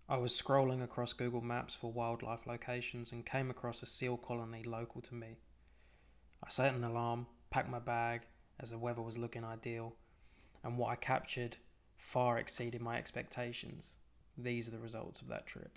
I was scrolling across Google Maps for wildlife locations and came across a seal colony local to me. I set an alarm, packed my bag as the weather was looking ideal, and what I captured far exceeded my expectations. These are the results of that trip.